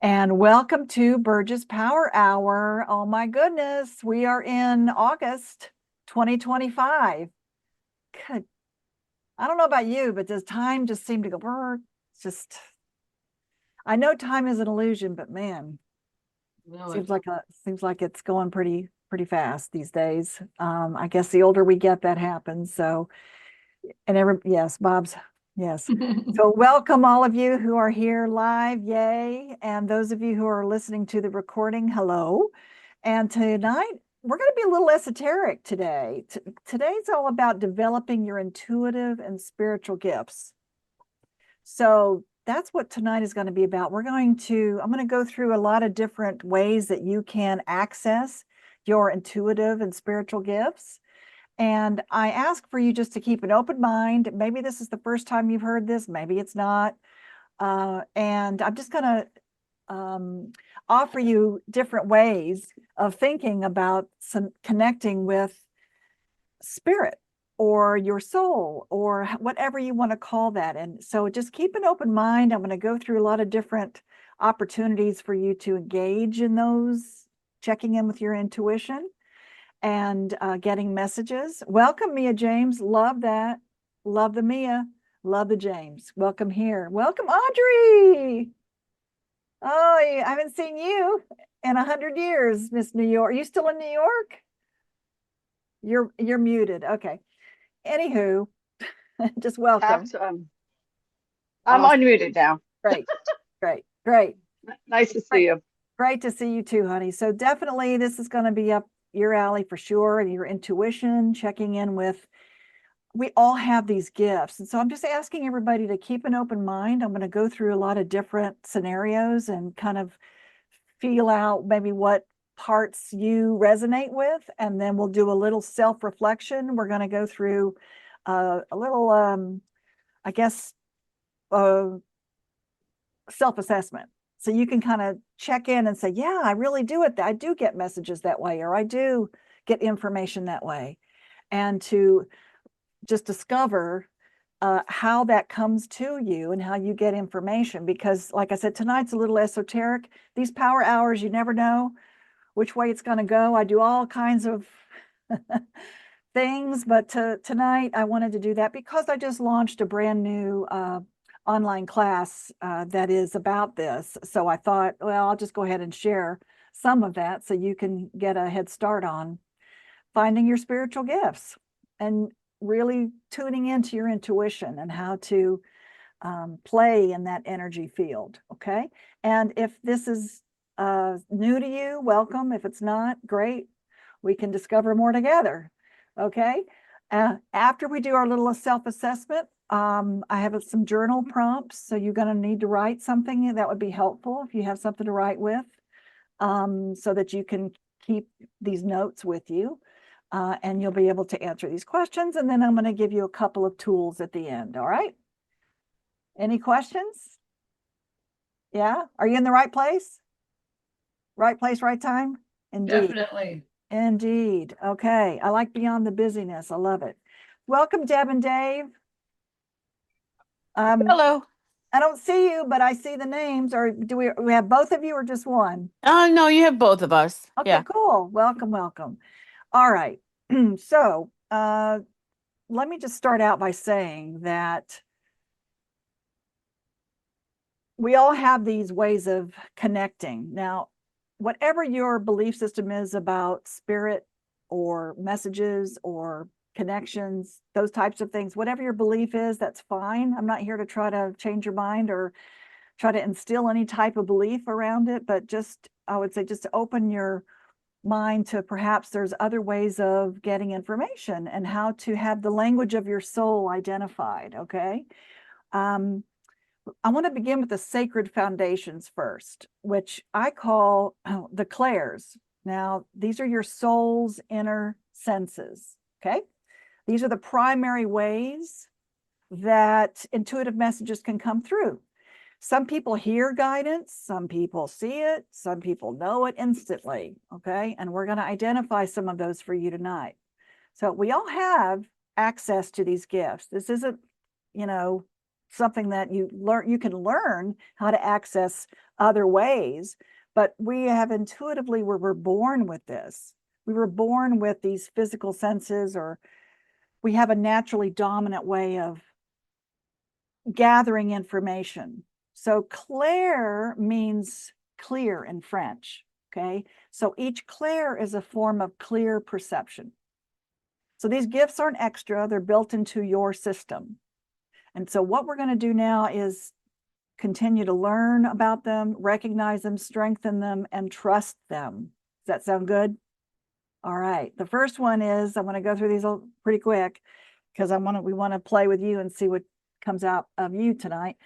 And welcome to Burgess Power Hour. Oh my goodness, we are in August 2025. Good. I don't know about you, but does time just seem to go, it's just, I know time is an illusion, but man, No, seems like it's going pretty fast these days. I guess the older we get, that happens. So, yes, yes. So welcome all of you who are here live, yay. And those of you who are listening to the recording, hello. And tonight, we're going to be a little esoteric today. Today's all about developing your intuitive and spiritual gifts. So that's what tonight is going to be about. I'm going to go through a lot of different ways that you can access your intuitive and spiritual gifts. And I ask for you just to keep an open mind. Maybe this is the first time you've heard this, maybe it's not. And I'm just going to offer you different ways of thinking about some connecting with spirit or your soul or whatever you want to call that. And so just keep an open mind. I'm going to go through a lot of different opportunities for you to engage in those, checking in with your intuition and getting messages. Welcome, Mia James. Love that. Love the Mia. Love the James. Welcome here. Welcome, Audrey. Oh, I haven't seen you in 100 years, Miss New York. Are you still in New York? You're muted. Okay. Anywho, just have welcome. to. I'm Awesome. unmuted now. Great, great, great, Nice to see great. you. Great to see you too, honey. So definitely this is going to be up your alley for sure. And your intuition, checking in with, we all have these gifts. And so I'm just asking everybody to keep an open mind. I'm going to go through a lot of different scenarios and kind of feel out maybe what parts you resonate with. And then we'll do a little self-reflection. We're going to go through a little, I guess, uh, self-assessment. So you can kind of check in and say, yeah, I really do it. I do get messages that way, or I do get information that way. And to just discover how that comes to you and how you get information. Because like I said, tonight's a little esoteric. These power hours, you never know which way it's going to go. I do all kinds of things, but tonight I wanted to do that because I just launched a brand new online class that is about this. So I thought, well, I'll just go ahead and share some of that so you can get a head start on finding your spiritual gifts and really tuning into your intuition and how to play in that energy field. Okay. And if this is new to you, welcome. If it's not, great. We can discover more together. Okay. After we do our little self-assessment, I have some journal prompts. So you're going to need to write something that would be helpful if you have something to write with, so that you can keep these notes with you. And you'll be able to answer these questions. And then I'm going to give you a couple of tools at the end. All right. Any questions? Yeah. Are you in the right place? Right place, right time? Indeed. Definitely. Indeed. Okay. I like beyond the busyness. I love it. Welcome, Deb and Dave. Hello. I don't see you, but I see the names. Or do we have both of you or just one? No, you have both of us. Okay, Yeah. cool. Welcome, welcome. All right. So let me just start out by saying that we all have these ways of connecting. Now, whatever your belief system is about spirit or messages or connections, those types of things, whatever your belief is, that's fine. I'm not here to try to change your mind or try to instill any type of belief around it, but just, I would say, just to open your mind to perhaps there's other ways of getting information and how to have the language of your soul identified. Okay. I want to begin with the sacred foundations first, which I call the clairs. Now, these are your soul's inner senses. Okay. These are the primary ways that intuitive messages can come through. Some people hear guidance, some people see it, some people know it instantly. Okay. And we're going to identify some of those for you tonight. So we all have access to these gifts. This isn't, you know, something that you can learn how to access other ways, but we have intuitively, we're born with this. We were born with these physical senses, or we have a naturally dominant way of gathering information. So clair means clear in French, okay? So each clair is a form of clear perception. So these gifts aren't extra, they're built into your system. And so what we're going to do now is continue to learn about them, recognize them, strengthen them, and trust them. Does that sound good? All right. The first one is, I'm going to go through these pretty quick because we want to play with you and see what comes out of you tonight.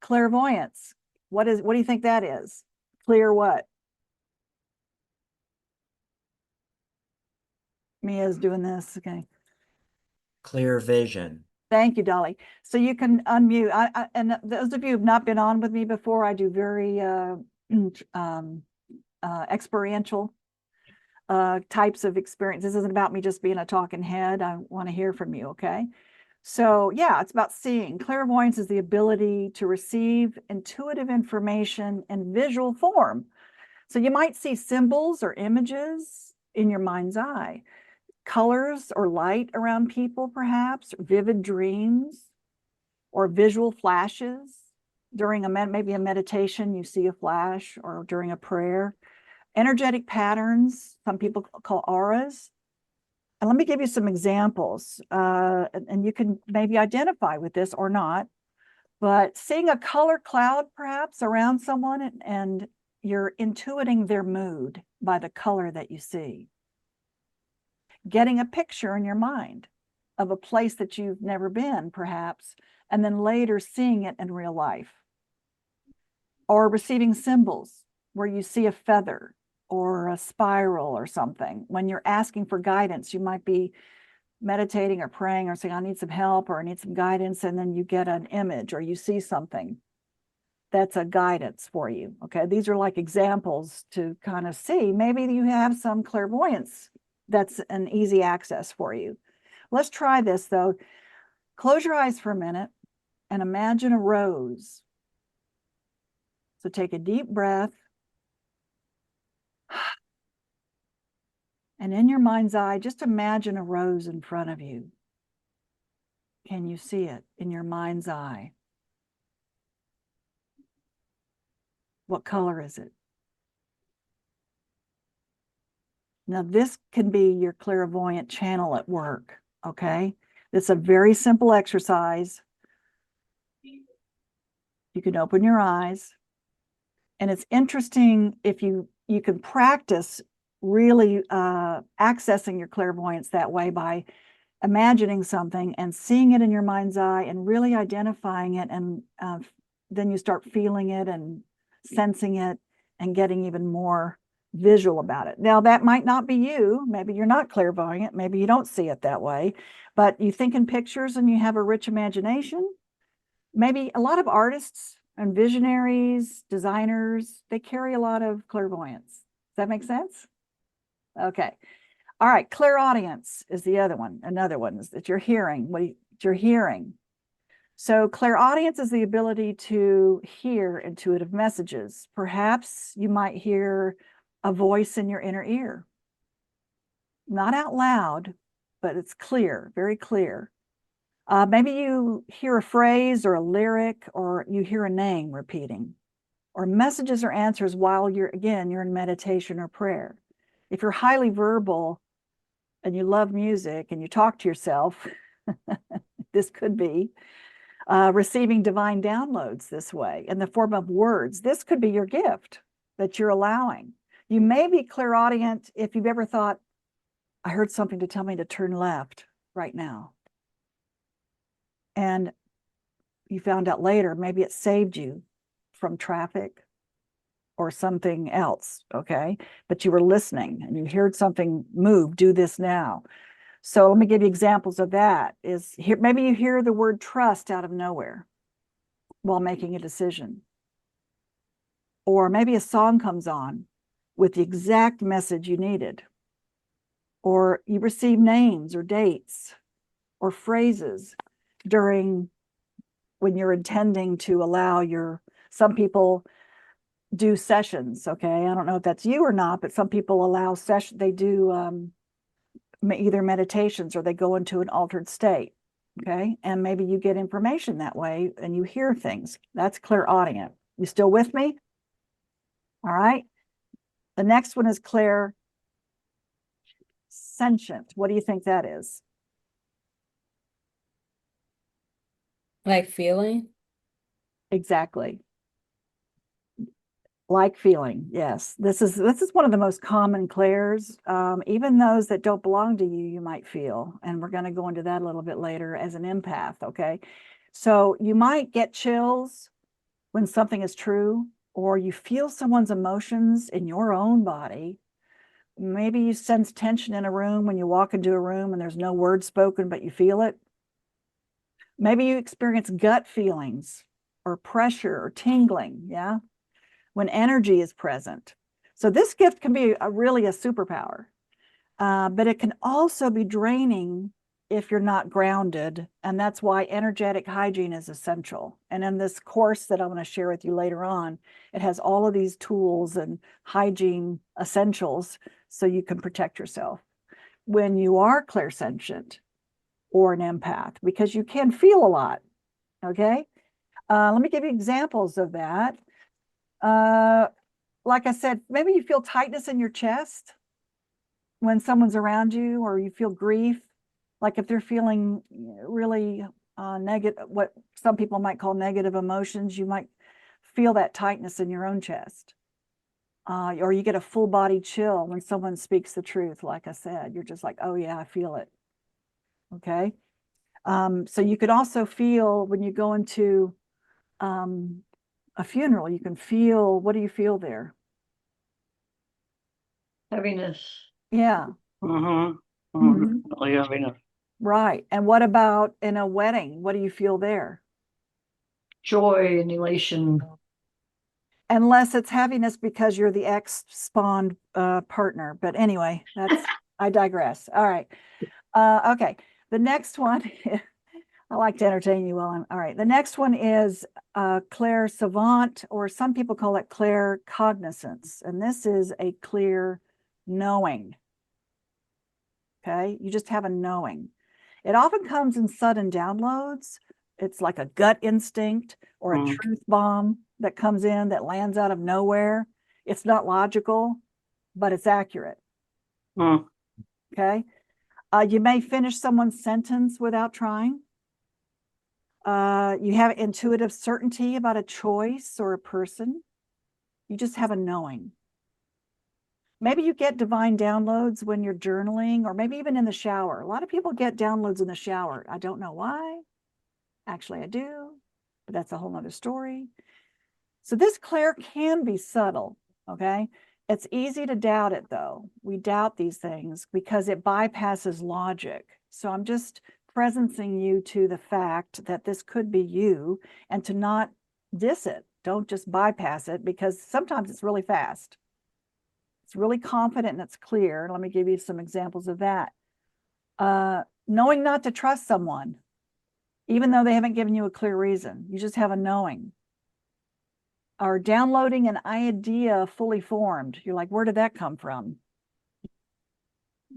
Clairvoyance. What do you think that is? Clear what? Mia's doing this. Okay. Clear vision. Thank you, Dolly. So you can unmute. And those of you who've not been on with me before, I do very experiential types of experience. This isn't about me just being a talking head. I want to hear from you, okay? So yeah, it's about seeing. Clairvoyance is the ability to receive intuitive information in visual form. So you might see symbols or images in your mind's eye, colors or light around people, perhaps, vivid dreams or visual flashes. During maybe a meditation, you see a flash, or during a prayer. Energetic patterns, some people call auras. And let me give you some examples, and you can maybe identify with this or not. But seeing a color cloud perhaps around someone, and you're intuiting their mood by the color that you see. Getting a picture in your mind of a place that you've never been, perhaps, and then later seeing it in real life. Or receiving symbols where you see a feather or a spiral or something. When you're asking for guidance, you might be meditating or praying or saying, I need some help, or I need some guidance, and then you get an image or you see something. That's a guidance for you, okay? These are like examples to kind of see. Maybe you have some clairvoyance. That's an easy access for you. Let's try this though. Close your eyes for a minute and imagine a rose. So take a deep breath. And in your mind's eye, just imagine a rose in front of you. Can you see it in your mind's eye? What color is it? Now, this can be your clairvoyant channel at work, okay? It's a very simple exercise. You can open your eyes. And it's interesting if you can practice really accessing your clairvoyance that way by imagining something and seeing it in your mind's eye and really identifying it, and then you start feeling it and sensing it and getting even more visual about it. Now, that might not be you. Maybe you're not clairvoyant. Maybe you don't see it that way, but you think in pictures and you have a rich imagination. Maybe a lot of artists and visionaries, designers, they carry a lot of clairvoyance. Does that make sense? Okay. All right. Clairaudience is the other one. Another one is that you're hearing what you're hearing. So clairaudience is the ability to hear intuitive messages. Perhaps you might hear a voice in your inner ear. Not out loud, but it's clear, very clear. Maybe you hear a phrase or a lyric, or you hear a name repeating, or messages or answers while you're in meditation or prayer. If you're highly verbal and you love music and you talk to yourself, this could be receiving divine downloads this way in the form of words. This could be your gift that you're allowing. You may be clairaudient if you've ever thought, I heard something to tell me to turn left right now. And you found out later, maybe it saved you from traffic or something else, okay? But you were listening and you heard something move, do this now. So let me give you examples of that. Maybe you hear the word trust out of nowhere while making a decision. Or maybe a song comes on with the exact message you needed. Or you receive names or dates or phrases during when you're intending to allow some people do sessions, okay? I don't know if that's you or not, but some people allow they do either meditations or they go into an altered state, okay? And maybe you get information that way and you hear things. That's clairaudient. You still with me? All right. The next one is clairsentient. What do you think that is? Like feeling? Exactly. Like feeling, yes. This is one of the most common clairs. Even those that don't belong to you, you might feel. And we're going to go into that a little bit later as an empath, okay? So you might get chills when something is true, or you feel someone's emotions in your own body. Maybe you sense tension in a room when you walk into a room and there's no word spoken, but you feel it. Maybe you experience gut feelings or pressure or tingling, yeah? When energy is present. So this gift can be really a superpower, but it can also be draining if you're not grounded. And that's why energetic hygiene is essential. And in this course that I'm going to share with you later on, it has all of these tools and hygiene essentials so you can protect yourself when you are clairsentient or an empath, because you can feel a lot, okay? Let me give you examples of that. Like I said, maybe you feel tightness in your chest when someone's around you, or you feel grief. Like if they're feeling really negative, what some people might call negative emotions, you might feel that tightness in your own chest. Or you get a full body chill when someone speaks the truth. Like I said, you're just like, oh yeah, I feel it. Okay. So you could also feel when you go into a funeral, you can feel, what do you feel there? Heaviness. Yeah. Mm-hmm. Mhm. Definitely heaviness. Right. And what about in a wedding? What do you feel there? Joy and elation. Unless it's heaviness because you're the ex-spawned partner. But anyway, I digress. All right. Okay. The next one, I like to entertain you while all right. The next one is clairsavant, or some people call it claircognizance. And this is a clear knowing. Okay. You just have a knowing. It often comes in sudden downloads. It's like a gut instinct or a truth bomb that comes in that lands out of nowhere. It's not logical, but it's accurate. Okay. You may finish someone's sentence without trying. You have intuitive certainty about a choice or a person. You just have a knowing. Maybe you get divine downloads when you're journaling, or maybe even in the shower. A lot of people get downloads in the shower. I don't know why. Actually, I do, but that's a whole nother story. So this clair can be subtle, okay? It's easy to doubt it, though. We doubt these things because it bypasses logic. So I'm just presencing you to the fact that this could be you, and to not diss it. Don't just bypass it, because sometimes it's really fast. It's really confident and it's clear. Let me give you some examples of that. Knowing not to trust someone, even though they haven't given you a clear reason. You just have a knowing. Or downloading an idea fully formed. You're like, where did that come from?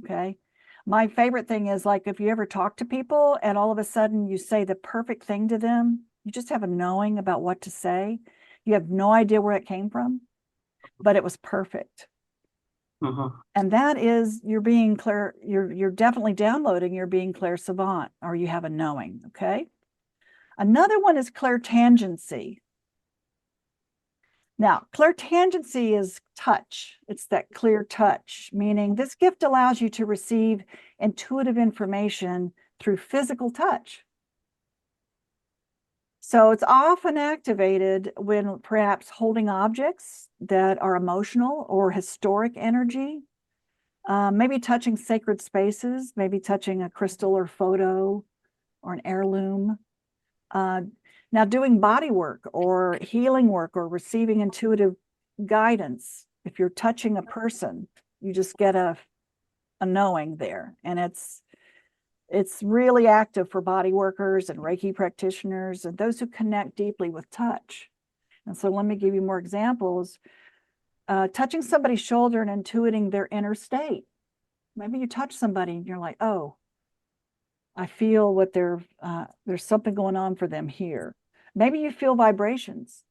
Okay. My favorite thing is, like, if you ever talk to people and all of a sudden you say the perfect thing to them, you just have a knowing about what to say. You have no idea where it came from, but it was perfect. And that is, you're being clear, you're definitely downloading, you're being clairsavant, or you have a knowing, okay? Another one is clairtangency. Now, clairtangency is touch. It's that clear touch, meaning this gift allows you to receive intuitive information through physical touch. So it's often activated when perhaps holding objects that are emotional or historic energy, maybe touching sacred spaces, maybe touching a crystal or photo or an heirloom. Now, doing body work or healing work or receiving intuitive guidance, if you're touching a person, you just get a knowing there. And It's really active for body workers and Reiki practitioners and those who connect deeply with touch. And so let me give you more examples. Touching somebody's shoulder and intuiting their inner state. Maybe you touch somebody and you're like, oh, I feel what there's something going on for them here. Maybe you feel vibrations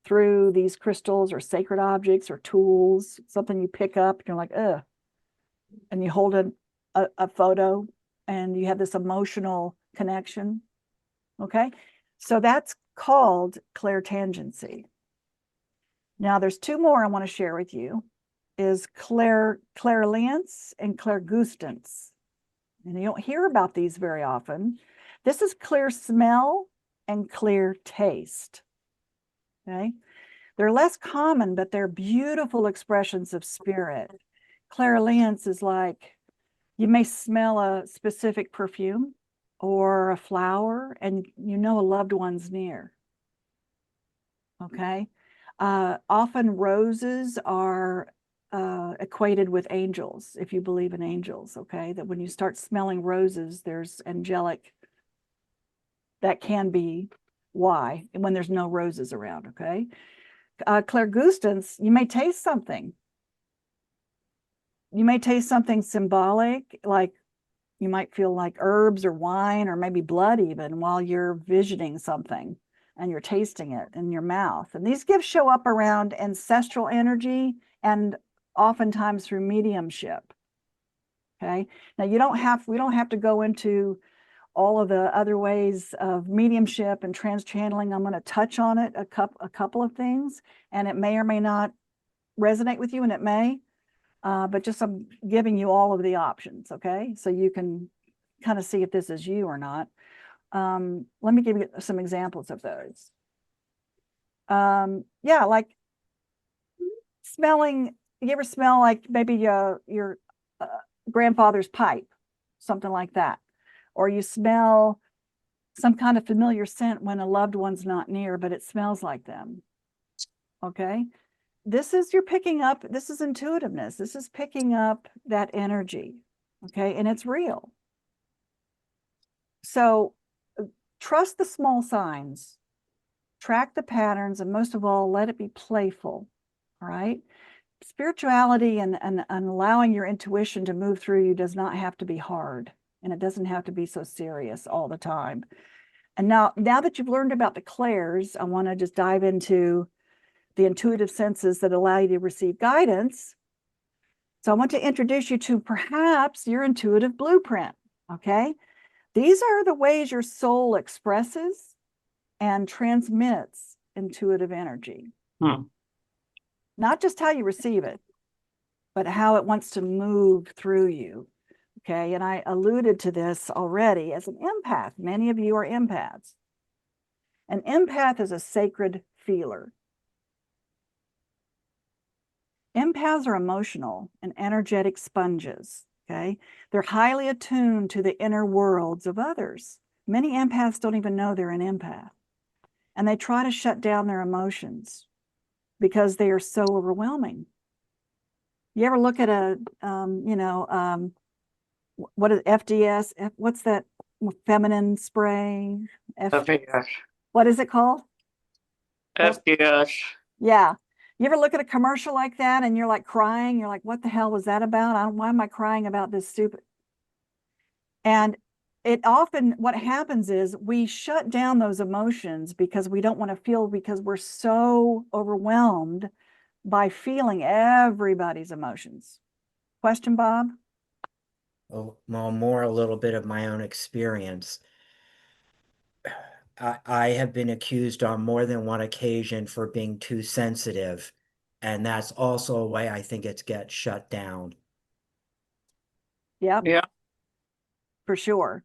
through these crystals or sacred objects or tools, something you pick up and you're like, ugh. And you hold a photo and you have this emotional connection. Okay. So that's called clairtangency. Now there's two more I want to share with you is clairliance and clairgustance. And you don't hear about these very often. This is clear smell and clear taste. Okay. They're less common, but they're beautiful expressions of spirit. Clairliance is like you may smell a specific perfume or a flower and you know a loved one's near. Okay. Often roses are equated with angels, if you believe in angels. Okay. That when you start smelling roses, there's angelic. That can be why, when there's no roses around. Okay. Clairgustance, you may taste something. You may taste something symbolic, like you might feel like herbs or wine or maybe blood even while you're visioning something and you're tasting it in your mouth. And these gifts show up around ancestral energy and oftentimes through mediumship. Okay. Now we don't have to go into all of the other ways of mediumship and trans-channeling. I'm going to touch on it, a couple of things, and it may or may not resonate with you, and it may, but just I'm giving you all of the options, okay? So you can kind of see if this is you or not. Let me give you some examples of those. Yeah, like smelling, you ever smell like maybe your grandfather's pipe, something like that. Or you smell some kind of familiar scent when a loved one's not near, but it smells like them. Okay. You're picking up, this is intuitiveness. This is picking up that energy. Okay. And it's real. So trust the small signs, track the patterns, and most of all, let it be playful. All right. Spirituality and allowing your intuition to move through you does not have to be hard. And it doesn't have to be so serious all the time. And now that you've learned about the clairs, I want to just dive into the intuitive senses that allow you to receive guidance. So I want to introduce you to perhaps your intuitive blueprint. Okay. These are the ways your soul expresses and transmits intuitive energy. Not just how you receive it, but how it wants to move through you. Okay, and I alluded to this already as an empath. Many of you are empaths. An empath is a sacred feeler. Empaths are emotional and energetic sponges. Okay, they're highly attuned to the inner worlds of others. Many empaths don't even know they're an empath, and they try to shut down their emotions because they are so overwhelming. You ever look at what is FDS? What's that feminine spray? FDS. What is it called? FDS. Yeah. You ever look at a commercial like that and you're like crying? You're like, what the hell was that about? Why am I crying about this stupid? And it often, what happens is we shut down those emotions because we don't want to feel, because we're so overwhelmed by feeling everybody's emotions. Question, Bob? Oh, well, more a little bit of my own experience. I have been accused on more than one occasion for being too sensitive, and that's also a way I think it gets shut down. Yep. Yeah. For sure.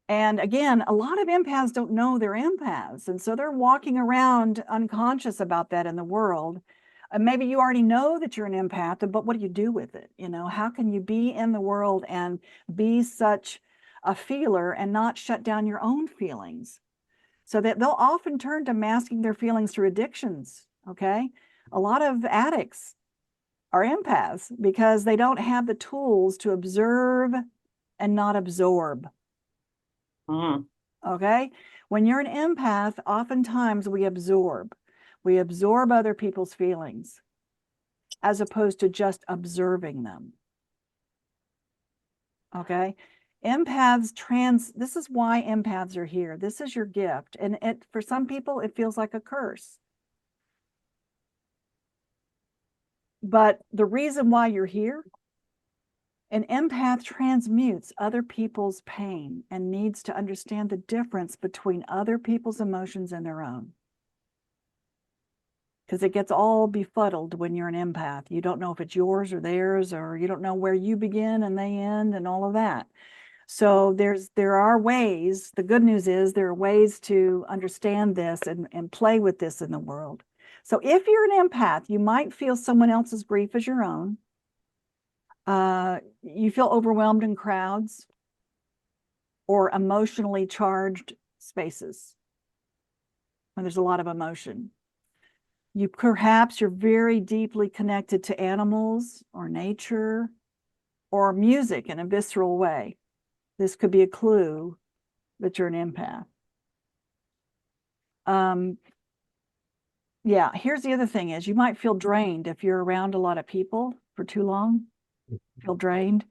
And again, a lot of empaths don't know they're empaths. And so they're walking around unconscious about that in the world. Maybe you already know that you're an empath, but what do you do with it? How can you be in the world and be such a feeler and not shut down your own feelings? So that they'll often turn to masking their feelings through addictions. Okay. A lot of addicts are empaths because they don't have the tools to observe and not absorb. Mhm. Okay. When you're an empath, oftentimes we absorb. We absorb other people's feelings as opposed to just observing them. Okay. This is why empaths are here. This is your gift. And for some people, it feels like a curse. But the reason why you're here, an empath transmutes other people's pain and needs to understand the difference between other people's emotions and their own. Because it gets all befuddled when you're an empath. You don't know if it's yours or theirs, or you don't know where you begin and they end and all of that. So there are ways. The good news is there are ways to understand this and play with this in the world. So if you're an empath, you might feel someone else's grief as your own. You feel overwhelmed in crowds or emotionally charged spaces when there's a lot of emotion. You're very deeply connected to animals or nature or music in a visceral way. This could be a clue that you're an empath. Yeah, here's the other thing is you might feel drained if you're around a lot of people for too long, feel drained.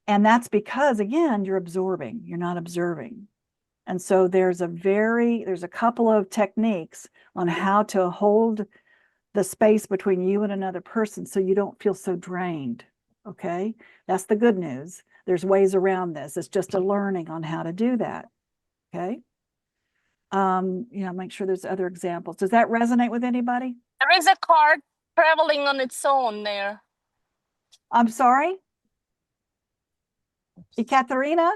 And that's because, again, you're absorbing, you're not observing. And so there's a couple of techniques on how to hold the space between you and another person so you don't feel so drained. Okay, that's the good news. There's ways around this. It's just a learning on how to do that. Okay. Make sure there's other examples. Does that resonate with anybody? There is a car traveling on its own there. I'm sorry. Ekaterina?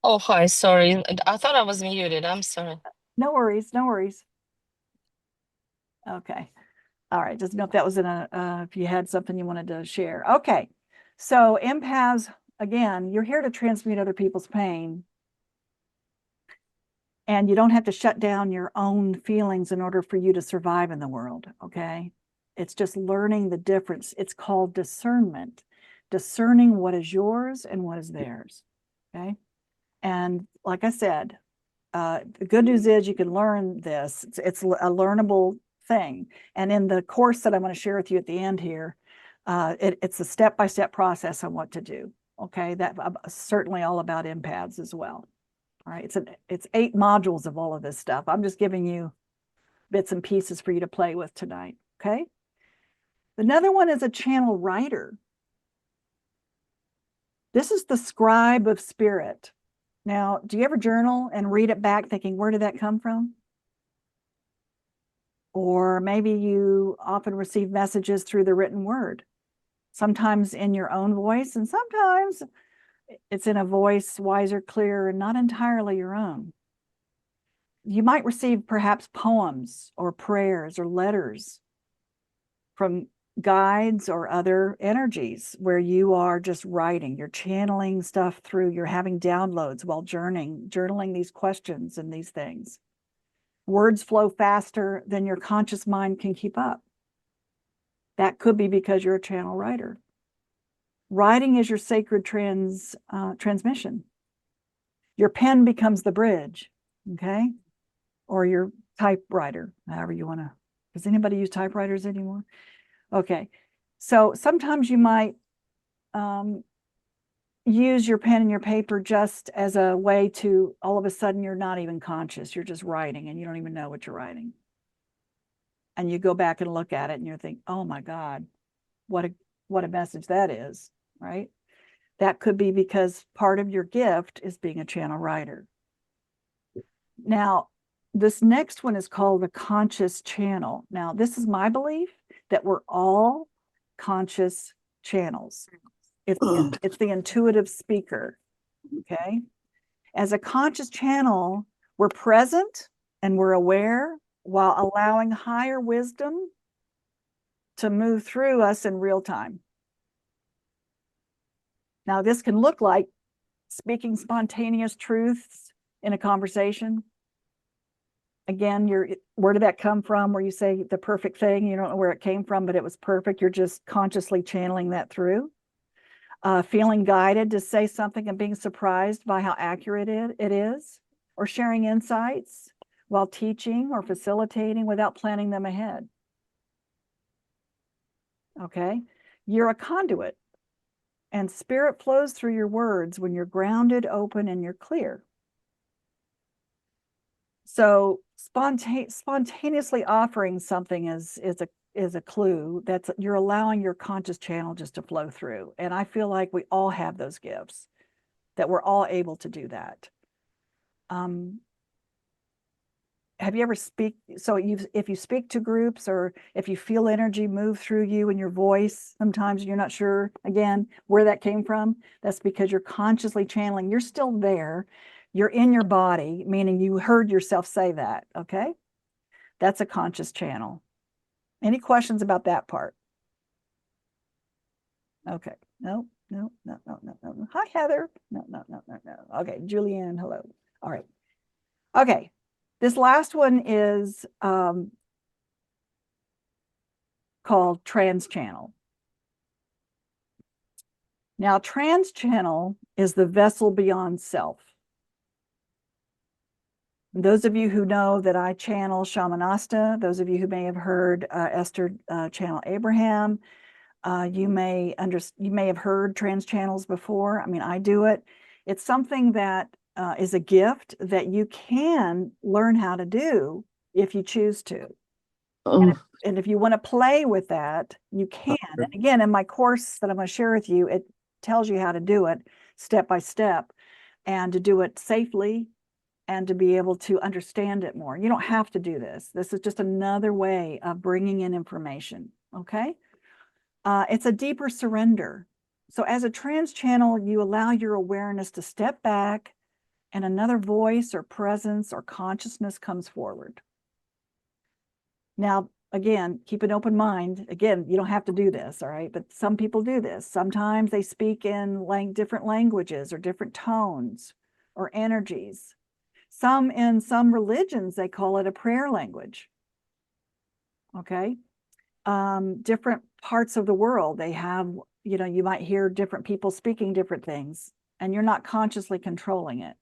Oh, hi, sorry. I thought I was muted. I'm sorry. No worries, no worries. Okay. All right, just know if that was if you had something you wanted to share. Okay, so empaths, again, you're here to transmute other people's pain. And you don't have to shut down your own feelings in order for you to survive in the world, okay? It's just learning the difference. It's called discernment, discerning what is yours and what is theirs, okay? And like I said, the good news is you can learn this. It's a learnable thing. And in the course that I'm going to share with you at the end here, it's a step-by-step process on what to do, okay? That's certainly all about empaths as well. All right, it's 8 modules of all of this stuff. I'm just giving you bits and pieces for you to play with tonight, okay? Another one is a channel writer. This is the scribe of spirit. Now, do you ever journal and read it back thinking, where did that come from? Or maybe you often receive messages through the written word, sometimes in your own voice, and sometimes it's in a voice wiser, clearer, and not entirely your own. You might receive perhaps poems or prayers or letters from guides or other energies where you are just writing, you're channeling stuff through, you're having downloads while journaling these questions and these things. Words flow faster than your conscious mind can keep up. That could be because you're a channel writer. Writing is your sacred transmission. Your pen becomes the bridge, okay? Or your typewriter, however you want to. Does anybody use typewriters anymore? Okay, so sometimes you might use your pen and your paper just as a way to, all of a sudden, you're not even conscious. You're just writing and you don't even know what you're writing. And you go back and look at it and you think, oh my God, what a message that is. Right? That could be because part of your gift is being a channel writer. Now, this next one is called the conscious channel. Now, this is my belief that we're all conscious channels. It's the intuitive speaker, okay? As a conscious channel, we're present and we're aware while allowing higher wisdom to move through us in real time. Now, this can look like speaking spontaneous truths in a conversation. Again, where did that come from? Where you say the perfect thing, you don't know where it came from, but it was perfect. You're just consciously channeling that through. feeling guided to say something and being surprised by how accurate it is, or sharing insights while teaching or facilitating without planning them ahead. Okay, you're a conduit, and spirit flows through your words when you're grounded, open, and you're clear. So spontaneously offering something is a clue that's you're allowing your conscious channel just to flow through. And I feel like we all have those gifts, that we're all able to do that. Have you ever if you speak to groups, or if you feel energy move through you and your voice, sometimes you're not sure, again, where that came from, that's because you're consciously channeling. You're still there. You're in your body, meaning you heard yourself say that, okay? That's a conscious channel. Any questions about that part? Okay, no. Hi, Heather. No. Okay, Julianne, hello. All right. Okay. This last one is called trans channel. Now, trans channel is the vessel beyond self. Those of you who know that I channel Shamanasta, those of you who may have heard Esther channel Abraham, you may have heard trans channels before. I mean, I do it. It's something that is a gift that you can learn how to do if you choose to. And if you want to play with that, you can. And again, in my course that I'm going to share with you, it tells you how to do it step by step, and to do it safely, and to be able to understand it more. You don't have to do this. This is just another way of bringing in information, okay? It's a deeper surrender. So as a trans channel, you allow your awareness to step back, and another voice or presence or consciousness comes forward. Now, again, keep an open mind. Again, you don't have to do this, all right? But some people do this. Sometimes they speak in different languages or different tones or energies. In some religions, they call it a prayer language, okay? Different parts of the world, they have, you might hear different people speaking different things, and you're not consciously controlling it.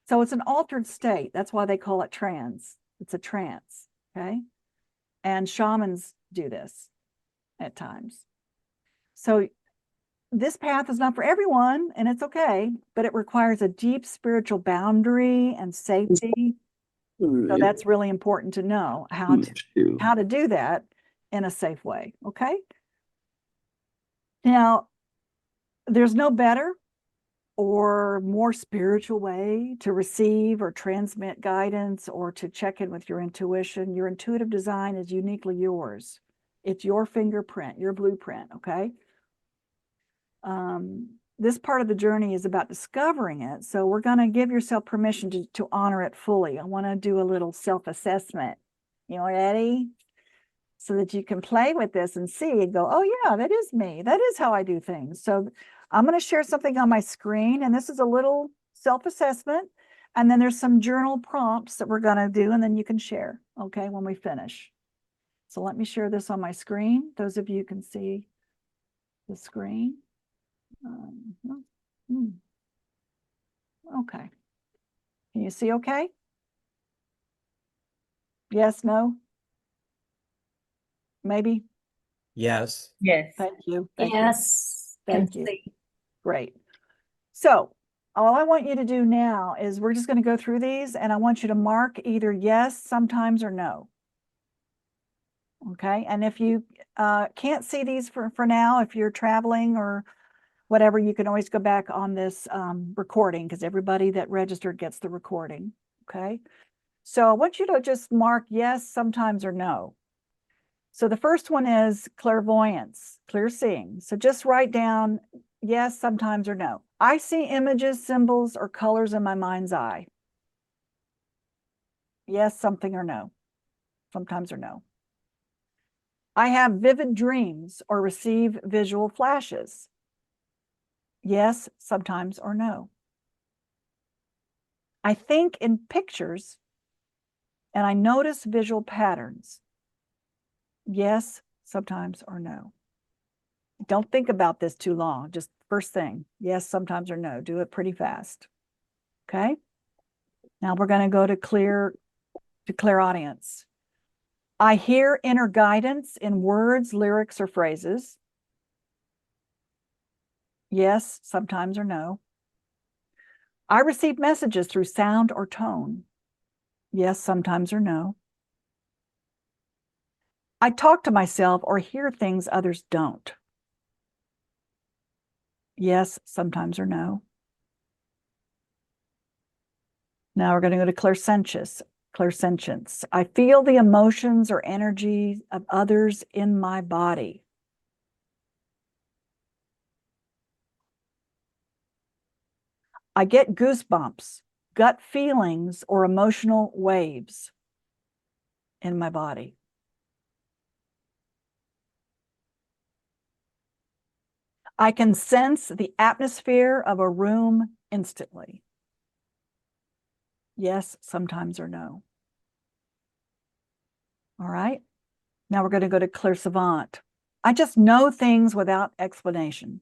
So it's an altered state. That's why they call it trance. It's a trance, okay? And shamans do this at times. So this path is not for everyone, and it's okay, but it requires a deep spiritual boundary and safety. So that's really important to know how to do that in a safe way, okay? Now, there's no better or more spiritual way to receive or transmit guidance, or to check in with your intuition. Your intuitive design is uniquely yours. It's your fingerprint, your blueprint, okay? This part of the journey is about discovering it. So we're going to give yourself permission to honor it fully. I want to do a little self-assessment. You ready? So that you can play with this and see and go, oh yeah, that is me. That is how I do things. So I'm going to share something on my screen, and this is a little self-assessment. And then there's some journal prompts that we're going to do, and then you can share, okay, when we finish. So let me share this on my screen. Those of you can see the screen. Okay. Can you see okay? Yes, no? Maybe? Yes. Yes. Thank you. Thank you. Yes. Thank can you. see. Great. So all I want you to do now is we're just going to go through these, and I want you to mark either yes, sometimes, or no. Okay. And if you can't see these for now, if you're traveling or whatever, you can always go back on this recording, because everybody that registered gets the recording. Okay. So I want you to just mark yes, sometimes, or no. So the first one is clairvoyance, clear seeing. So just write down yes, sometimes, or no. I see images, symbols, or colors in my mind's eye. Yes, something, or no. Sometimes, or no. I have vivid dreams or receive visual flashes. Yes, sometimes, or no. I think in pictures and I notice visual patterns. Yes, sometimes, or no. Don't think about this too long. Just first thing, yes, sometimes, or no. Do it pretty fast. Okay. Now we're going to go to clairaudience. I hear inner guidance in words, lyrics, or phrases. Yes, sometimes, or no. I receive messages through sound or tone. Yes, sometimes, or no. I talk to myself or hear things others don't. Yes, sometimes, or no. Now we're going to go to clairsentience. Clairsentience. I feel the emotions or energy of others in my body. I get goosebumps, gut feelings, or emotional waves in my body. I can sense the atmosphere of a room instantly. Yes, sometimes, or no. All right. Now we're going to go to clairsavant. I just know things without explanation.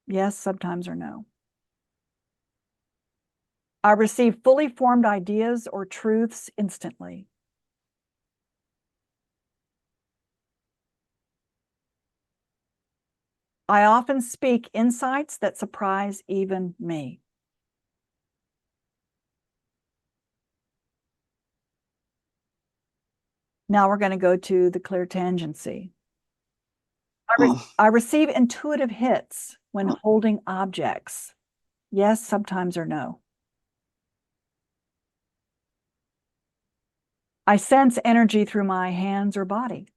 Yes, sometimes, or no. I receive fully formed ideas or truths instantly. I often speak insights that surprise even me. Now we're going to go to the clairtangency. I receive intuitive hits when holding objects. Yes, sometimes, or no. I sense energy through my hands or body.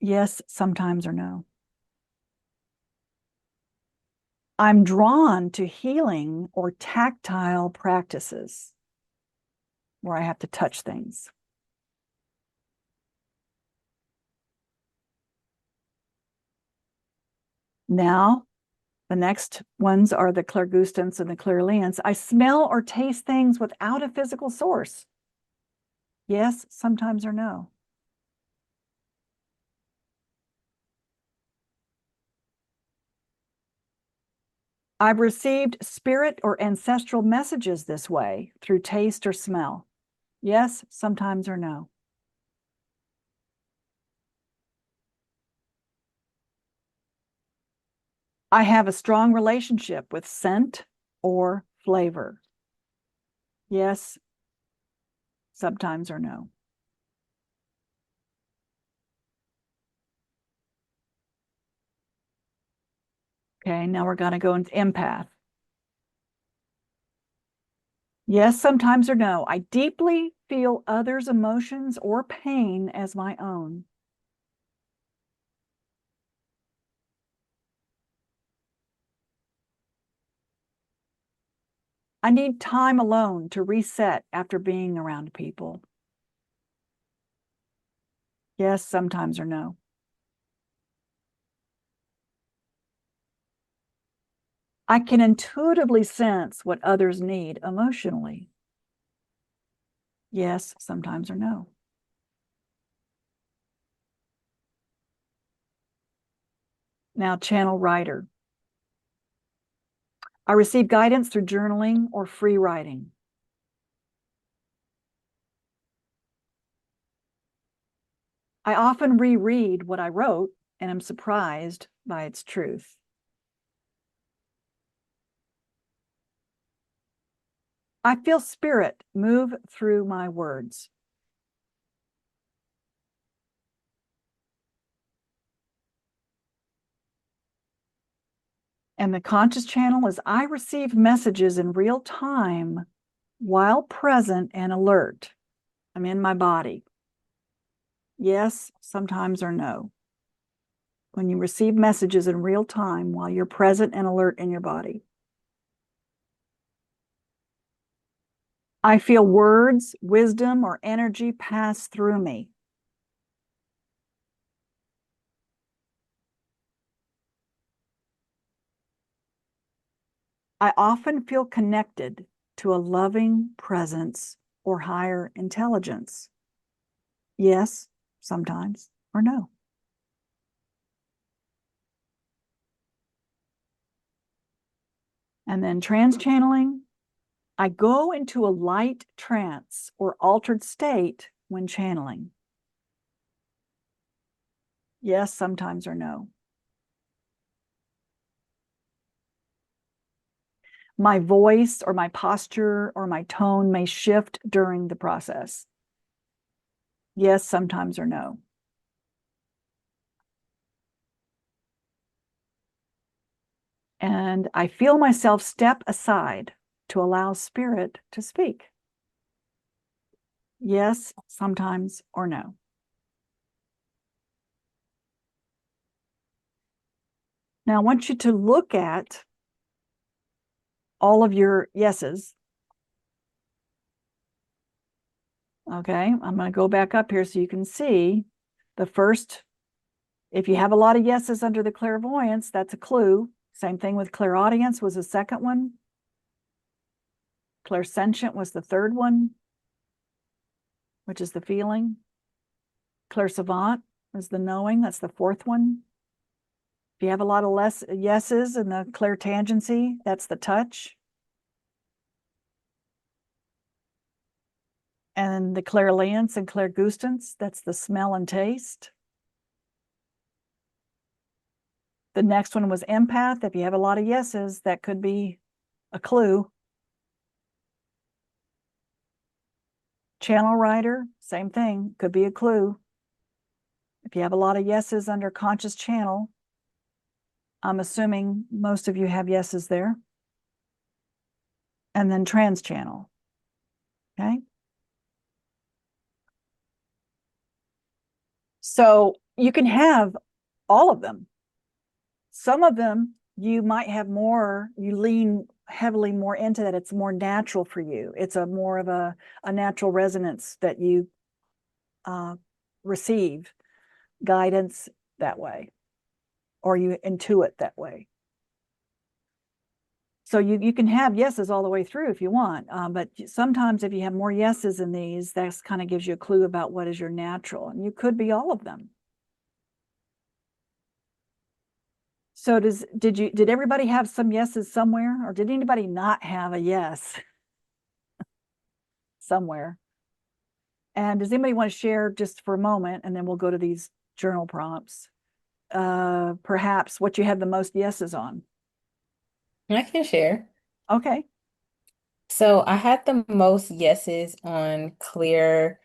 Yes, sometimes, or no. I'm drawn to healing or tactile practices where I have to touch things. Now, the next ones are the clairgustance and the clairalience. I smell or taste things without a physical source. Yes, sometimes, or no. I've received spirit or ancestral messages this way through taste or smell. Yes, sometimes, or no. I have a strong relationship with scent or flavor. Yes, sometimes, or no. Okay, now we're going to go into empath. Yes, sometimes, or no. I deeply feel others' emotions or pain as my own. I need time alone to reset after being around people. Yes, sometimes, or no. I can intuitively sense what others need emotionally. Yes, sometimes, or no. Now, channel writer. I receive guidance through journaling or free writing. I often reread what I wrote and am surprised by its truth. I feel spirit move through my words. And the conscious channel is I receive messages in real time while present and alert. I'm in my body. Yes, sometimes, or no. When you receive messages in real time while you're present and alert in your body. I feel words, wisdom, or energy pass through me. I often feel connected to a loving presence or higher intelligence. Yes, sometimes, or no. And then trance channeling, I go into a light trance or altered state when channeling. Yes, sometimes, or no. My voice or my posture or my tone may shift during the process. Yes, sometimes, or no. And I feel myself step aside to allow spirit to speak. Yes, sometimes, or no. Now, I want you to look at all of your yeses. Okay, I'm going to go back up here so you can see the first. If you have a lot of yeses under the clairvoyance, that's a clue. Same thing with clairaudience was the second one. Clairsentient was the third one, which is the feeling. Clairsavant is the knowing, that's the fourth one. If you have a lot of less yeses in the clairtangency, that's the touch. And the clairliance and clairgustance, that's the smell and taste. The next one was empath. If you have a lot of yeses, that could be a clue. Channel writer, same thing, could be a clue. If you have a lot of yeses under conscious channel, I'm assuming most of you have yeses there. And then trans channel, okay? So you can have all of them. Some of them you might have more, you lean heavily more into that. It's more natural for you. It's a more of a natural resonance that you receive guidance that way, or you intuit that way. So you can have yeses all the way through if you want, but sometimes if you have more yeses in these, that kind of gives you a clue about what is your natural, and you could be all of them. So did everybody have some yeses somewhere, or did anybody not have a yes somewhere? And does anybody want to share just for a moment, and then we'll go to these journal prompts, perhaps what you had the most yeses on? I can share. Okay. So I had the most yeses on clear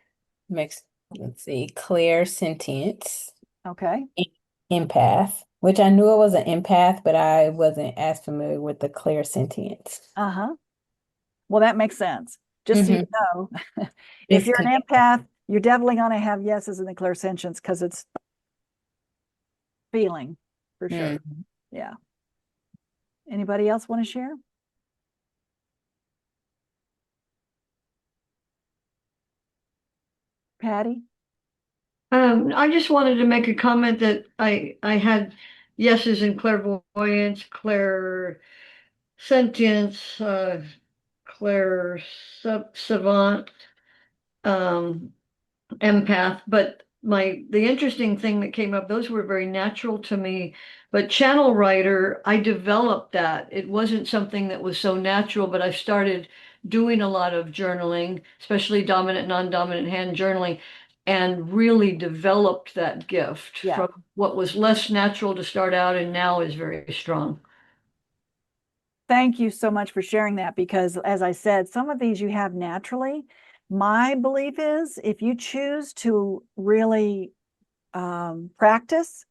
mix, let's see, clear sentience, Okay. empath, which I knew it was an empath, but I wasn't as familiar with the clear sentience. Uh-huh. Well, that makes sense. Just so you know, if It's you're an empath, you're definitely going to have yeses in the clairsentience because it's feeling for sure. Yeah. Anybody else want to share? Patty? I just wanted to make a comment that I had yeses in clairvoyance, clairsentience, savant, empath, but the interesting thing that came up, those were very natural to me. But channel writer, I developed that. It wasn't something that was so natural, but I started doing a lot of journaling, especially dominant, non-dominant hand journaling, and really developed that gift from what was less natural to start out and now is very strong. Thank you so much for sharing that, because as I said, some of these you have naturally. My belief is if you choose to really practice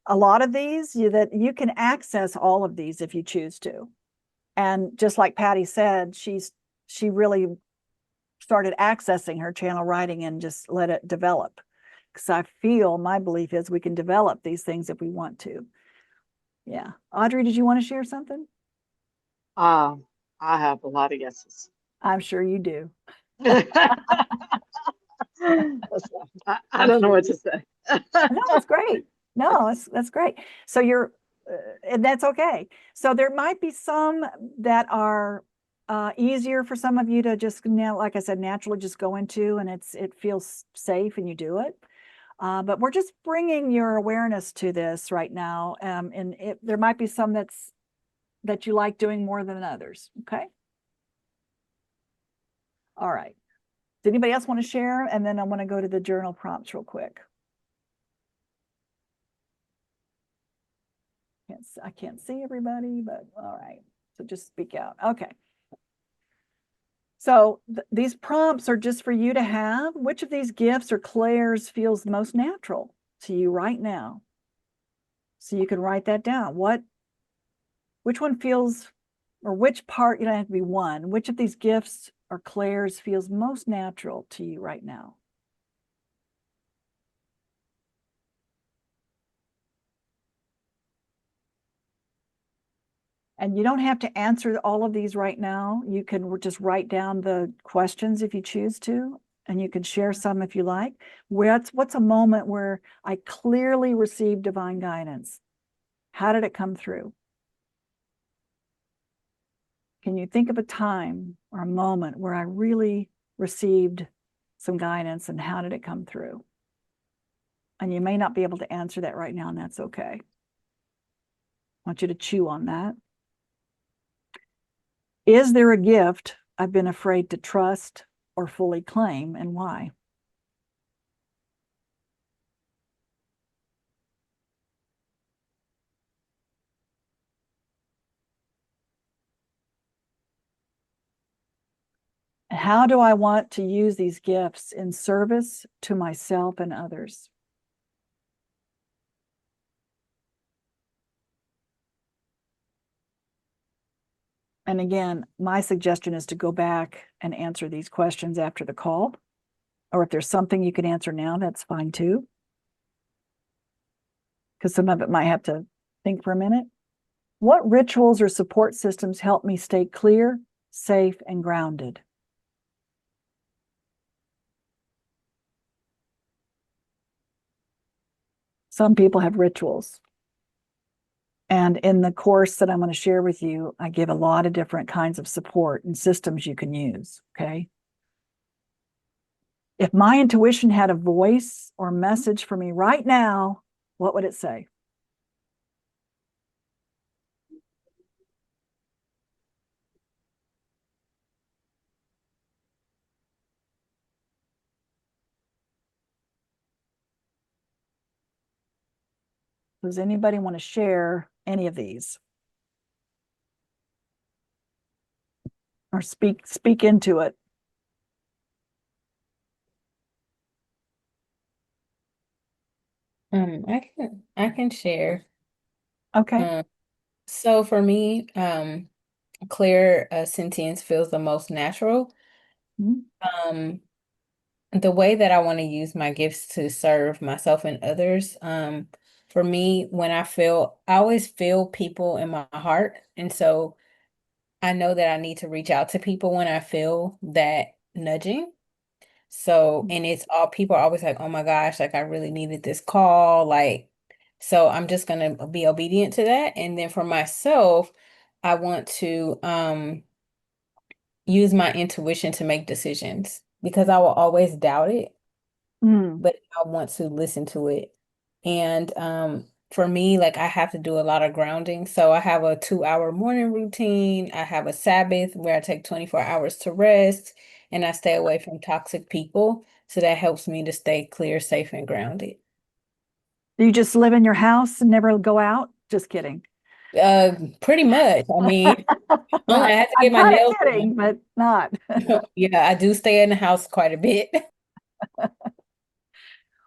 a lot of these, that you can access all of these if you choose to. And just like Patty said, she really started accessing her channel writing and just let it develop. Because I feel, my belief is we can develop these things if we want to. Yeah. Audrey, did you want to share something? I have a lot of yeses. I'm sure you do. I don't know what to say. No, that's great. No, that's great. So and that's okay. So there might be some that are easier for some of you to just now, like I said, naturally just go into, and it feels safe and you do it. But we're just bringing your awareness to this right now. And there might be some that's that you like doing more than others, okay? All right. Does anybody else want to share? And then I want to go to the journal prompts real quick. I can't see everybody, but all right. So just speak out. Okay. So these prompts are just for you to have. Which of these gifts or clairs feels most natural to you right now? So you can write that down. Which one feels, or which part, you don't have to be one, which of these gifts or clairs feels most natural to you right now? And you don't have to answer all of these right now. You can just write down the questions if you choose to, and you can share some if you like. What's a moment where I clearly received divine guidance? How did it come through? Can you think of a time or a moment where I really received some guidance, and how did it come through? And you may not be able to answer that right now, and that's okay. I want you to chew on that. Is there a gift I've been afraid to trust or fully claim, and why? How do I want to use these gifts in service to myself and others? And again, my suggestion is to go back and answer these questions after the call. Or if there's something you can answer now, that's fine too. Because some of it might have to think for a minute. What rituals or support systems help me stay clear, safe, and grounded? Some people have rituals. And in the course that I'm going to share with you, I give a lot of different kinds of support and systems you can use, okay? If my intuition had a voice or message for me right now, what would it say? Does anybody want to share any of these? Or speak into it? I can share. Okay. So for me, clear sentience feels the most natural. Mhm. The way that I want to use my gifts to serve myself and others, for me, I always feel people in my heart. And so I know that I need to reach out to people when I feel that nudging. So, and it's all people are always like, oh my gosh, like I really needed this call. Like, so I'm just gonna be obedient to that. And then for myself, I want to use my intuition to make decisions because I will always doubt it, Mm. but I want to listen to it. And for me, like I have to do a lot of grounding. So I have a 2-hour morning routine. I have a Sabbath where I take 24 hours to rest and I stay away from toxic people. So that helps me to stay clear, safe, and grounded. Do you just live in your house and never go out? Just kidding. Pretty much. I mean, I have to I'm get my kind of nails kidding, done. but not. Yeah, I do stay in the house quite a bit.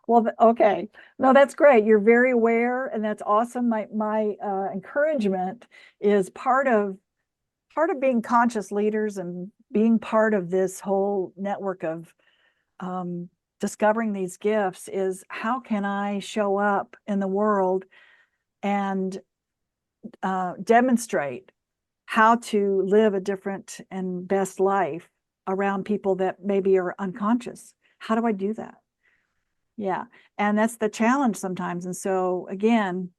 Well, okay. No, that's great. You're very aware, and that's awesome. My encouragement is part of being conscious leaders and being part of this whole network of discovering these gifts is how can I show up in the world and demonstrate how to live a different and best life around people that maybe are unconscious. How do I do that? Yeah. And that's the challenge sometimes. And so again,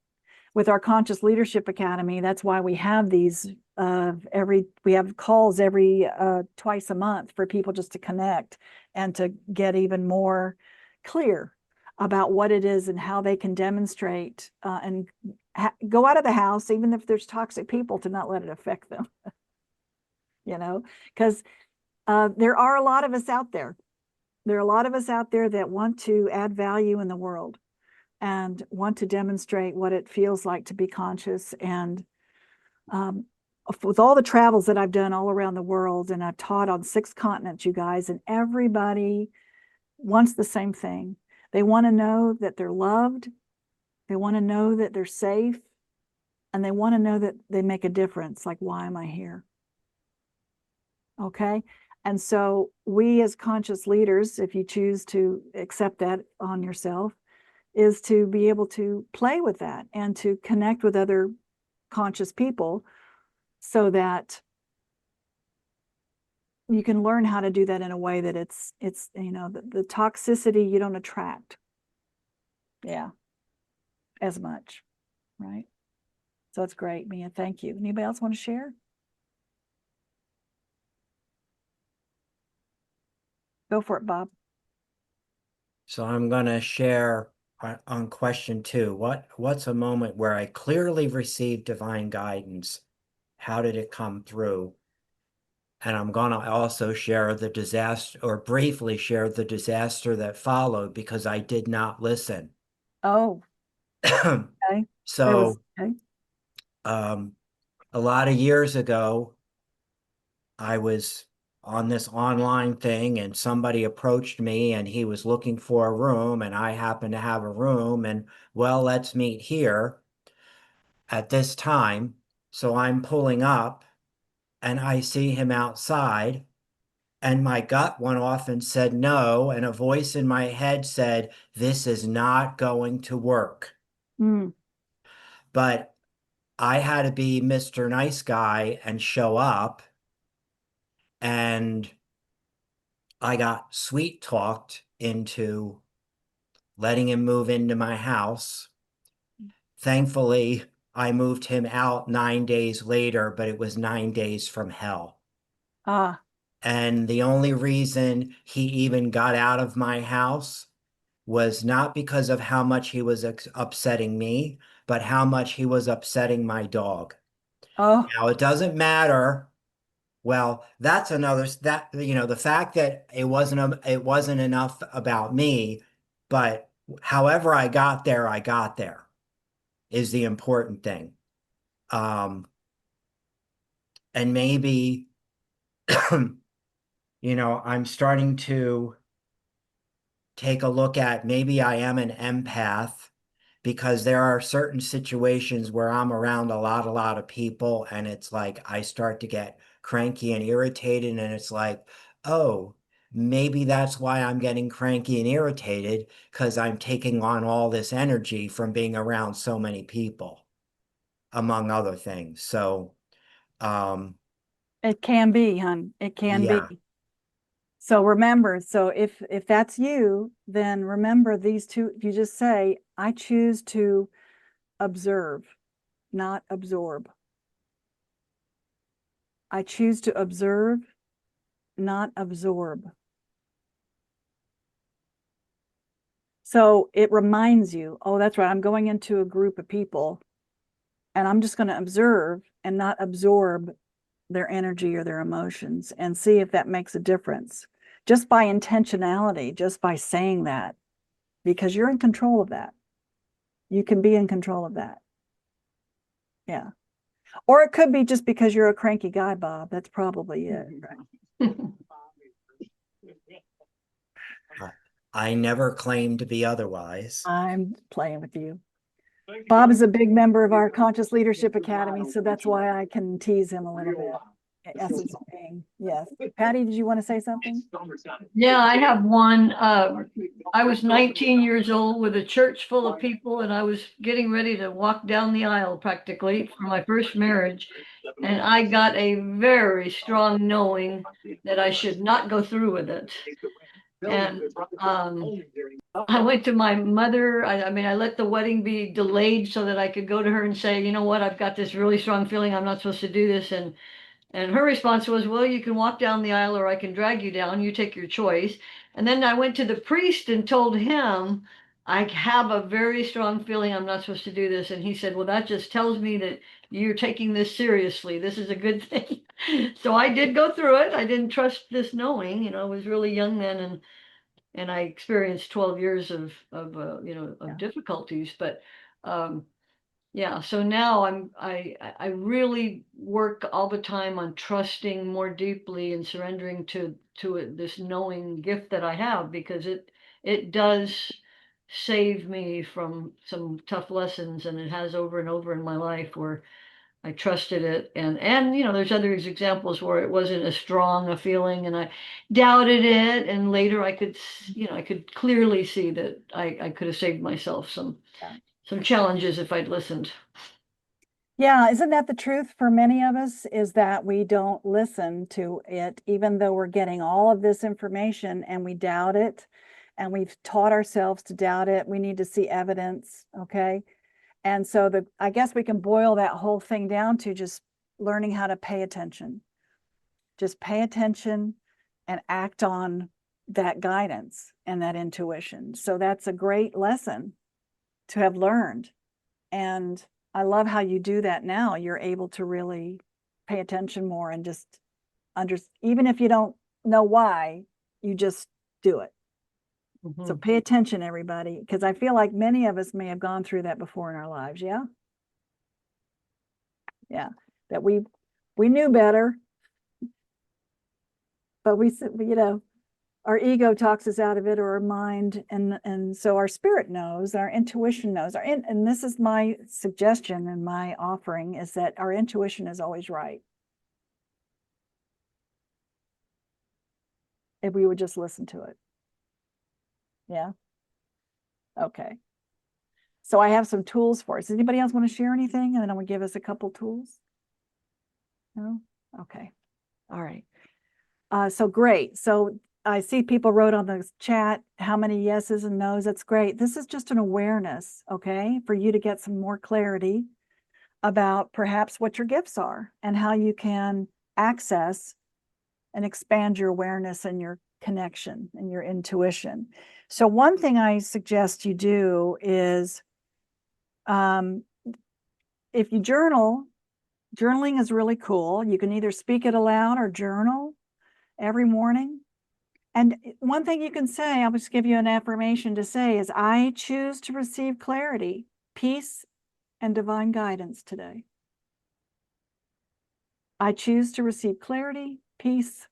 with our Conscious Leadership Academy, that's why we have these we have calls every twice a month for people just to connect and to get even more clear about what it is and how they can demonstrate and go out of the house, even if there's toxic people, to not let it affect them. You know, because there are a lot of us out there. There are a lot of us out there that want to add value in the world and want to demonstrate what it feels like to be conscious. And with all the travels that I've done all around the world, and I've taught on 6 continents, you guys, and everybody wants the same thing. They want to know that they're loved. They want to know that they're safe. And they want to know that they make a difference. Like, why am I here? Okay. And so we as conscious leaders, if you choose to accept that on yourself, is to be able to play with that and to connect with other conscious people so that you can learn how to do that in a way that it's you know, the toxicity you don't attract. Yeah. As much. Right. So it's great, Mia. Thank you. Anybody else want to share? Go for it, Bob. So I'm going to share on question 2. What's a moment where I clearly received divine guidance? How did it come through? And I'm going to also share the disaster, or briefly share the disaster that followed, because I did not listen. Oh, okay. So, Okay. a lot of years ago, I was on this online thing and somebody approached me and he was looking for a room, and I happened to have a room, and well, let's meet here at this time. So I'm pulling up and I see him outside, and my gut went off and said no, and a voice in my head said, this is not going to work. Mm. But I had to be Mr. Nice Guy and show up, and I got sweet talked into letting him move into my house. Thankfully, I moved him out 9 days later, but it was 9 days from hell. Ah. And the only reason he even got out of my house was not because of how much he was upsetting me, but how much he was upsetting my dog. Oh. Now, it doesn't matter. Well, that's another, that, you know, the fact that it wasn't enough about me, but however I got there is the important thing. And maybe, you know, I'm starting to take a look at, maybe I am an empath, because there are certain situations where I'm around a lot of people, and it's like I start to get cranky and irritated, and it's like, oh, maybe that's why I'm getting cranky and irritated, because I'm taking on all this energy from being around so many people, among other things. So, It can be, hon. It can yeah. be. So remember, so if that's you, then remember these two. You just say, I choose to observe, not absorb. I choose to observe, not absorb. So it reminds you, oh, that's right, I'm going into a group of people and I'm just going to observe and not absorb their energy or their emotions, and see if that makes a difference. Just by intentionality, just by saying that, because you're in control of that. You can be in control of that. Yeah. Or it could be just because you're a cranky guy, Bob. That's probably it. Right? I never claimed to be otherwise. I'm playing with you. Bob is a big member of our Conscious Leadership Academy, so that's why I can tease him a little bit. Essence of being. Yes. Patty, did you want to say something? Yeah, I have one. I was 19 years old with a church full of people, and I was getting ready to walk down the aisle practically for my first marriage. And I got a very strong knowing that I should not go through with it. And I went to my mother. I mean, I let the wedding be delayed so that I could go to her and say, you know what, I've got this really strong feeling I'm not supposed to do this. And her response was, well, you can walk down the aisle or I can drag you down. You take your choice. And then I went to the priest and told him, I have a very strong feeling I'm not supposed to do this. And he said, well, that just tells me that you're taking this seriously. This is a good thing. So I did go through it. I didn't trust this knowing, I was really young then, and I experienced 12 years of Yeah. difficulties, but yeah, so now I really work all the time on trusting more deeply and surrendering to this knowing gift that I have, because it does save me from some tough lessons, and it has over and over in my life where I trusted it, and there's other examples where it wasn't as strong a feeling and I doubted it, and later I could I could clearly see that I could have saved myself Yeah. some challenges if I'd listened. Yeah, isn't that the truth for many of us, is that we don't listen to it, even though we're getting all of this information and we doubt it, and we've taught ourselves to doubt it. We need to see evidence, okay? And so I guess we can boil that whole thing down to just learning how to pay attention. Just pay attention and act on that guidance and that intuition. So that's a great lesson to have learned. And I love how you do that now. You're able to really pay attention more and just even if you don't know why, you just do it. So Mhm. pay attention, everybody, because I feel like many of us may have gone through that before in our lives. Yeah. Yeah. That we knew better, but our ego talks us out of it, or our mind, and so our spirit knows, our intuition knows, and this is my suggestion and my offering, is that our intuition is always right. If we would just listen to it. Yeah. Okay. So I have some tools for us. Does anybody else want to share anything? And then I'm gonna give us a couple tools. No? Okay. All right. So great. So I see people wrote on the chat how many yeses and nos. That's great. This is just an awareness, okay, for you to get some more clarity about perhaps what your gifts are and how you can access and expand your awareness and your connection and your intuition. So one thing I suggest you do is, if you journaling is really cool. You can either speak it aloud or journal every morning. And one thing you can say, I'll just give you an affirmation to say, is I choose to receive clarity, peace, and divine guidance today. I choose to receive clarity, peace,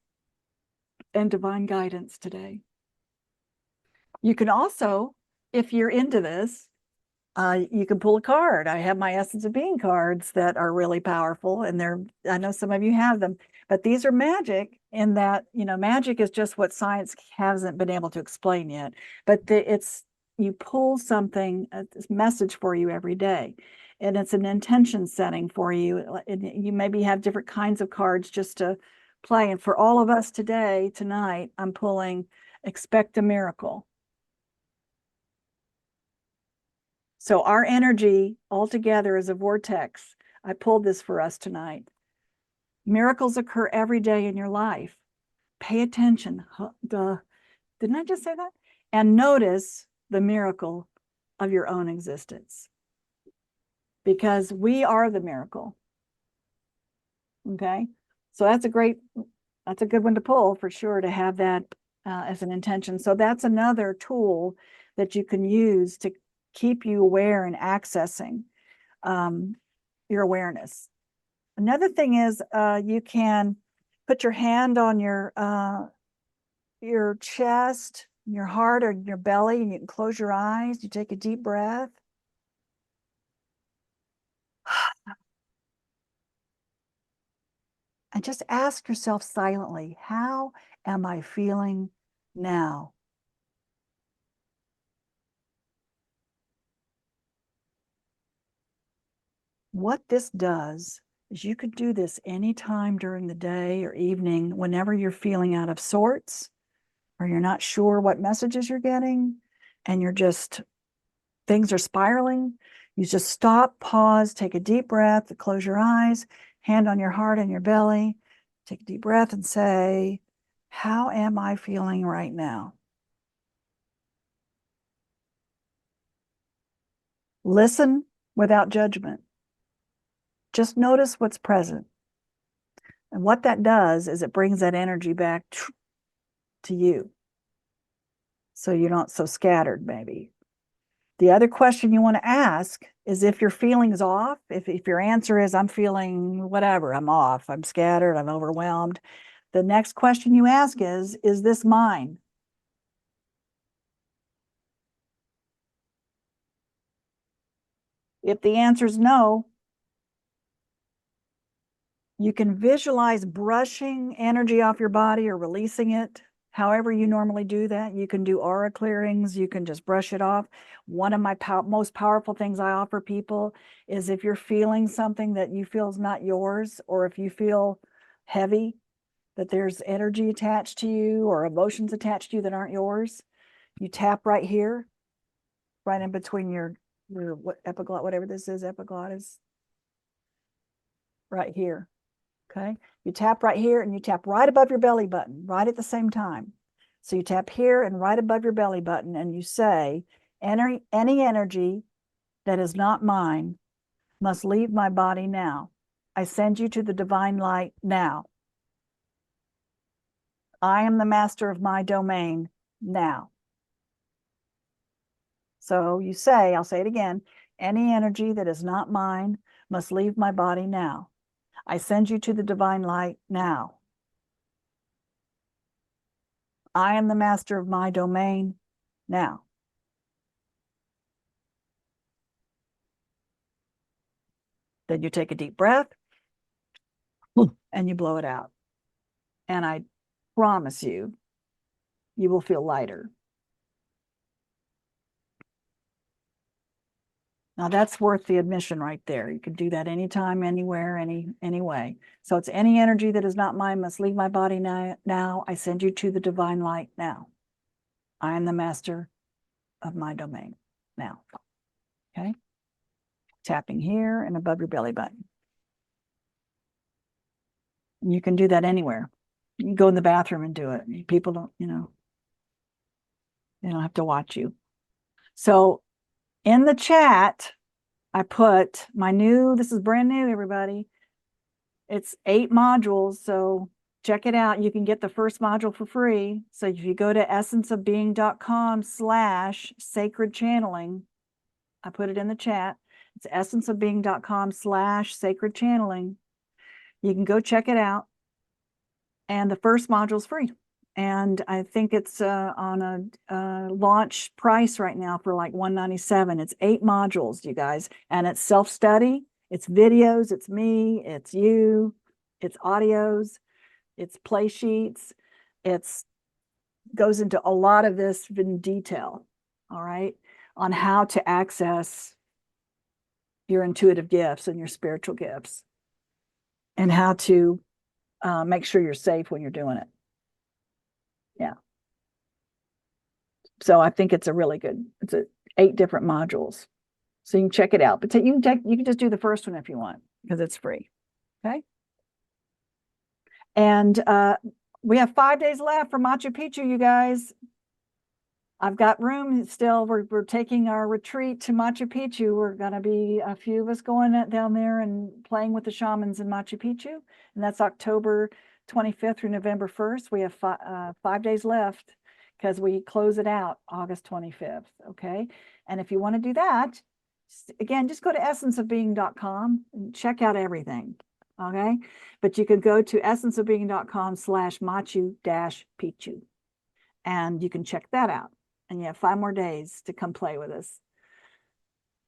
and divine guidance today. You can also, if you're into this, you can pull a card. I have my Essence of Being cards that are really powerful, and I know some of you have them, but these are magic in that, magic is just what science hasn't been able to explain yet, but you pull something, a message for you every day, and it's an intention setting for you. And you maybe have different kinds of cards just to play. And for all of us tonight, I'm pulling Expect a Miracle. So our energy altogether is a vortex. I pulled this for us tonight. Miracles occur every day in your life. Pay attention. Didn't I just say that? And notice the miracle of your own existence. Because we are the miracle. Okay? So that's a good one to pull for sure, to have that as an intention. So that's another tool that you can use to keep you aware and accessing your awareness. Another thing is you can put your hand on your chest, your heart, or your belly, and you can close your eyes. You take a deep breath. And just ask yourself silently, how am I feeling now? What this does is you could do this anytime during the day or evening, whenever you're feeling out of sorts, or you're not sure what messages you're getting, and things are spiraling. You just stop, pause, take a deep breath, close your eyes, hand on your heart and your belly, take a deep breath and say, how am I feeling right now? Listen without judgment. Just notice what's present. And what that does is it brings that energy back to you. So you're not so scattered, maybe. The other question you want to ask is if your feeling's off, if your answer is, I'm feeling whatever, I'm off, I'm scattered, I'm overwhelmed. The next question you ask is this mine? If the answer is no, you can visualize brushing energy off your body or releasing it. However you normally do that, you can do aura clearings, you can just brush it off. One of my most powerful things I offer people is if you're feeling something that you feel is not yours, or if you feel heavy, that there's energy attached to you or emotions attached to you that aren't yours, you tap right here, right in between your what epiglottis, whatever this is, epiglottis, right here. Okay, you tap right here and you tap right above your belly button, right at the same time. So you tap here and right above your belly button and you say, any energy that is not mine must leave my body now. I send you to the divine light now. I am the master of my domain now. So you say, I'll say it again, any energy that is not mine must leave my body now. I send you to the divine light now. I am the master of my domain now. Then you take a deep breath and you blow it out. And I promise you, you will feel lighter. Now that's worth the admission right there. You can do that anytime, anywhere, any way. So it's any energy that is not mine must leave my body now. I send you to the divine light now. I am the master of my domain now. Okay. Tapping here and above your belly button. And you can do that anywhere. You can go in the bathroom and do it. People don't, they don't have to watch you. So in the chat, I put my this is brand new, everybody. It's 8 modules, so check it out. You can get the first module for free. So if you go to essenceofbeing.com/sacred channeling, I put it in the chat. It's essenceofbeing.com/sacred channeling. You can go check it out. And the first module is free. And I think it's on a launch price right now for like $197. It's 8 modules, you guys. And it's self-study, it's videos, it's me, it's you, it's audios, it's play sheets. It's goes into a lot of this in detail, all right, on how to access your intuitive gifts and your spiritual gifts and how to make sure you're safe when you're doing it. Yeah. So I think it's a really good, it's 8 different modules. So you can check it out, but you can just do the first one if you want, because it's free. Okay. And we have 5 days left for Machu Picchu, you guys. I've got room still. We're taking our retreat to Machu Picchu. We're going to be a few of us going down there and playing with the shamans in Machu Picchu. And that's October 25th through November 1st. We have 5 days left because we close it out August 25th. Okay. And if you want to do that, again, just go to essenceofbeing.com and check out everything. Okay. But you can go to essenceofbeing.com/Machu-Picchu and you can check that out. And you have 5 more days to come play with us.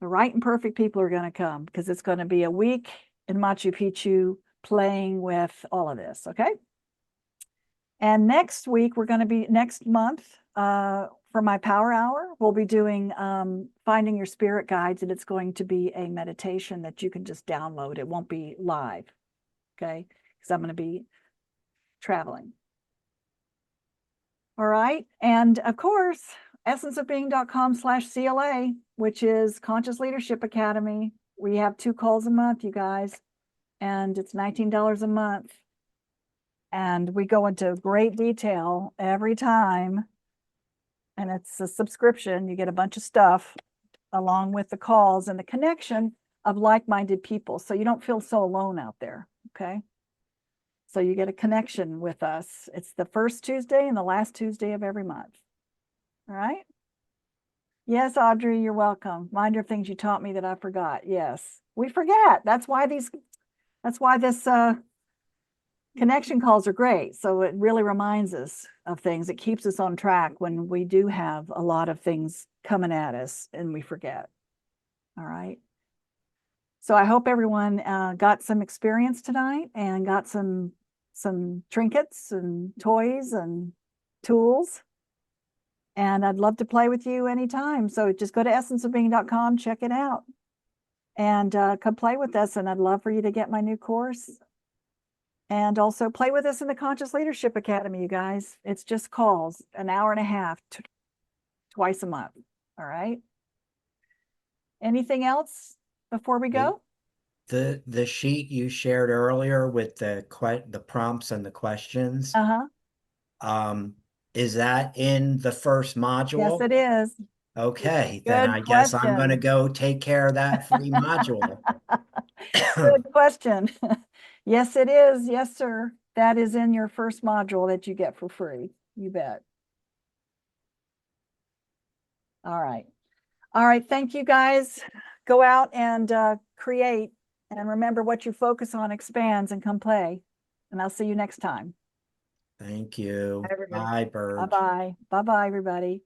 The right and perfect people are going to come because it's going to be a week in Machu Picchu playing with all of this. Okay. And next week, next month, for my power hour, we'll be doing finding your spirit guides, and it's going to be a meditation that you can just download. It won't be live. Okay. Because I'm going to be traveling. All right. And of course, essenceofbeing.com/CLA, which is Conscious Leadership Academy. We have 2 calls a month, you guys, and it's $19 a month. And we go into great detail every time. And it's a subscription. You get a bunch of stuff. along with the calls and the connection of like-minded people. So you don't feel so alone out there. Okay. So you get a connection with us. It's the first Tuesday and the last Tuesday of every month. All right. Yes, Audrey, you're welcome. Reminder of things you taught me that I forgot. Yes, we forget. That's why this connection calls are great. So it really reminds us of things. It keeps us on track when we do have a lot of things coming at us and we forget. All right. So I hope everyone got some experience tonight and got some trinkets and toys and tools. And I'd love to play with you anytime. So just go to essenceofbeing.com, check it out, and come play with us. And I'd love for you to get my new course. And also play with us in the Conscious Leadership Academy, you guys. It's just calls, an hour and a half, twice a month. All right. Anything else before we go? The sheet you shared earlier with the prompts and the questions, is that in the first module? Yes, it is. Okay, then Good I guess I'm question. gonna go take care of that free module. Good question. Yes, it is. Yes, sir. That is in your first module that you get for free. You bet. All right. All right. Thank you, guys. Go out and create. And remember, what you focus on expands, and come play. And I'll see you next time. Thank you. Bye, everybody. Bye, Burge. Bye-bye. Bye-bye, everybody.